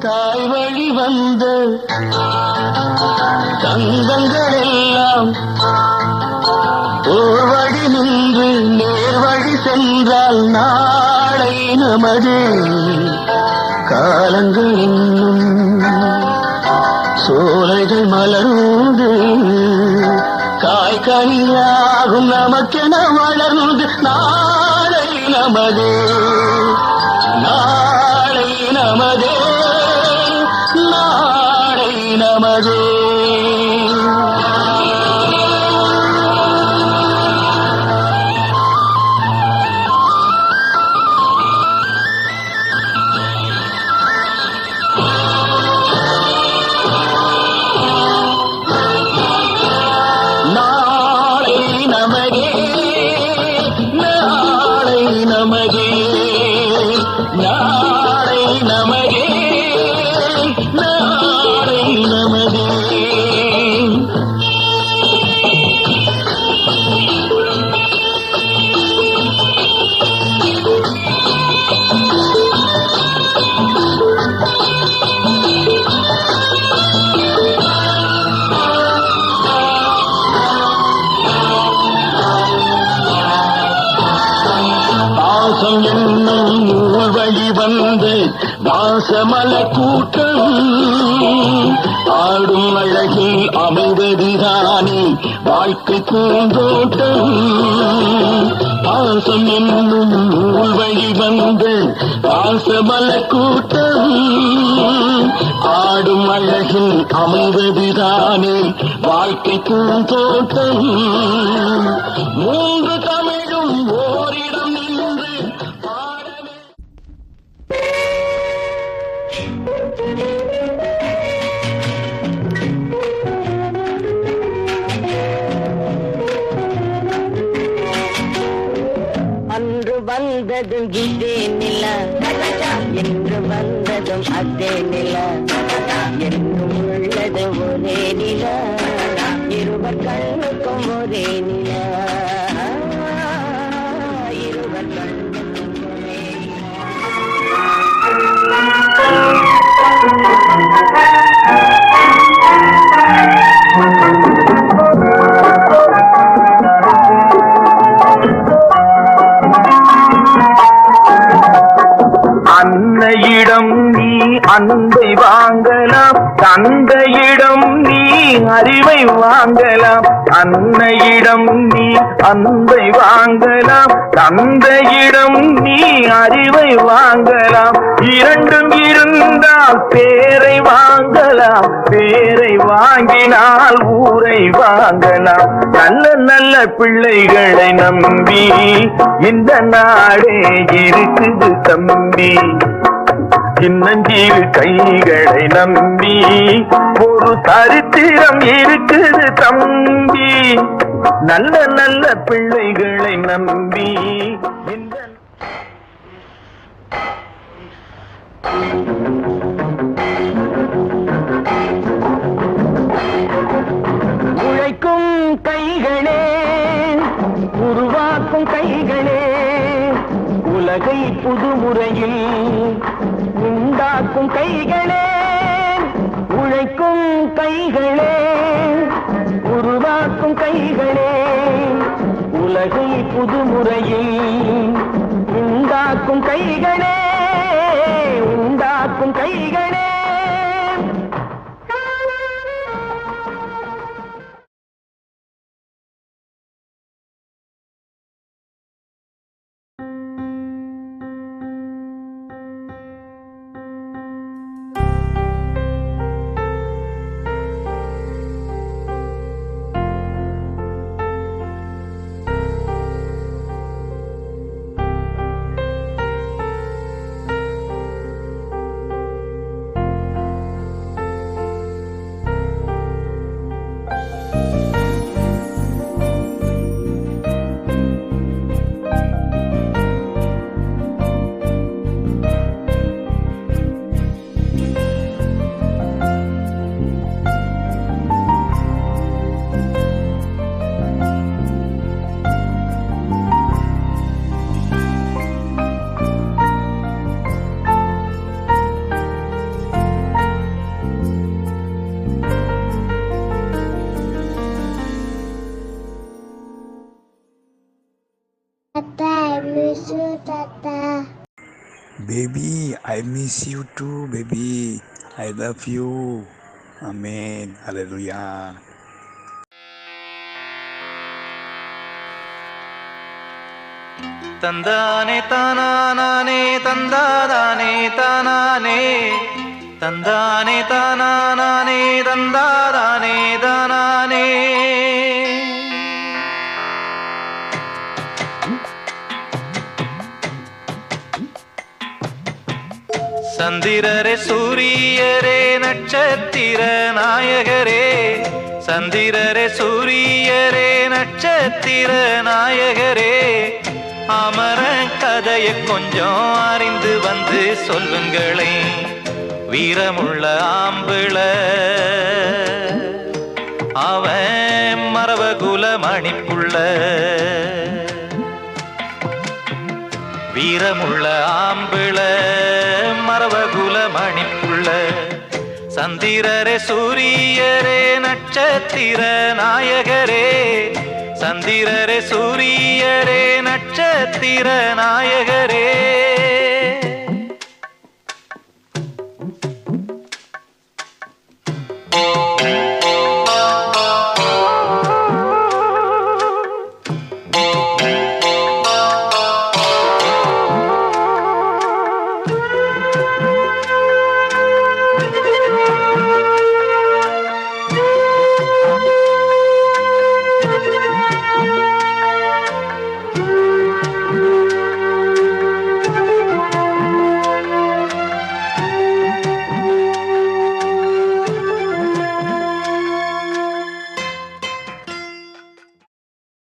தாய் வழி வந்த தங்கங்கள் எல்லாம் ஓர் வழி நின்று நேர் வழி சென்றால் நாளை நமது காலங்கள் இன்னும் சோலைகள் மலர்ந்து காய்கனியாகும் நமக்கென வளர்ந்து நாளை நமது நாளை நமதே நாளை நமதே. நாளை நமதே நாளை நமதே நாளை நமதே நாளை நமதே. பாசம் என்னும் நூல் வழி வந்து வாசமல கூட்டம் ஆடும் அழகில் அமைவதுதானே வாழ்க்கை பூந்தோட்டம். பாசம் என்னும் நூல் வழி வந்து வாசமல கூட்டம் ஆடும் அழகில் அமைவதுதானே வாழ்க்கை பூந்தோட்டம். மூன்று தமிழும் ஓரிடம் நின்று பாடவே. அன்று வந்ததும் இதே நில, என்று வந்ததும் அதே நில, என்றும் உள்ளது ஒரே நில, இருவர் கண்ணுக்கும் ஒரே நில, இருவர் கண்ணுக்கும் ஒரே அன்னையிடம் நீ அன்பை வாங்கலாம், தந்தையிடம் நீ அறிவை வாங்கலாம். அன்னையிடம் நீ அன்பை வாங்கலாம், தந்தையிடம் நீ அறிவை வாங்கலாம். இரண்டும் இருந்தால் பேரை வாங்கலாம், பேரை வாங்கினால் ஊரை வாங்கலாம். நல்ல நல்ல பிள்ளைகளை நம்பி இந்த நாடே இருக்குது தம்பி. சின்னஞ்சிறு கைகளை நம்பி ஒரு சரித்திரம் இருக்குது தம்பி. நல்ல நல்ல பிள்ளைகளை நம்பி இந்த உழைக்கும் கைகளே, உருவாக்கும் கைகளே, உலகை புதுமுறையில் உண்டாக்கும் கைகளே. உழைக்கும் கைகளே, உருவாக்கும் கைகளே, உலகை புதுமுறையில் உண்டாக்கும் கைகளே, உண்டாக்கும் கைகளே. Baby, I miss you too, baby. I love you. Amen. Hallelujah. தந்தானே தானானே தந்தாதானே தானானே தந்தானே தானானே தந்தாதானே தானானே சந்திரரே சூரியரே நட்சத்திர நாயகரே சந்திரரே சூரியரே நட்சத்திர நாயகரே அமர கதையை கொஞ்சம் அறிந்து வந்து சொல்லுங்களே வீரமுள்ள ஆம்பிள அவன் மரபகுல மணிப்புள்ள வீரமுள்ள ஆம்பிள மரபகுல மணிப்புள்ள சந்திரரே சூரியரே நட்சத்திர நாயகரே சந்திரரே சூரியரே நட்சத்திர நாயகரே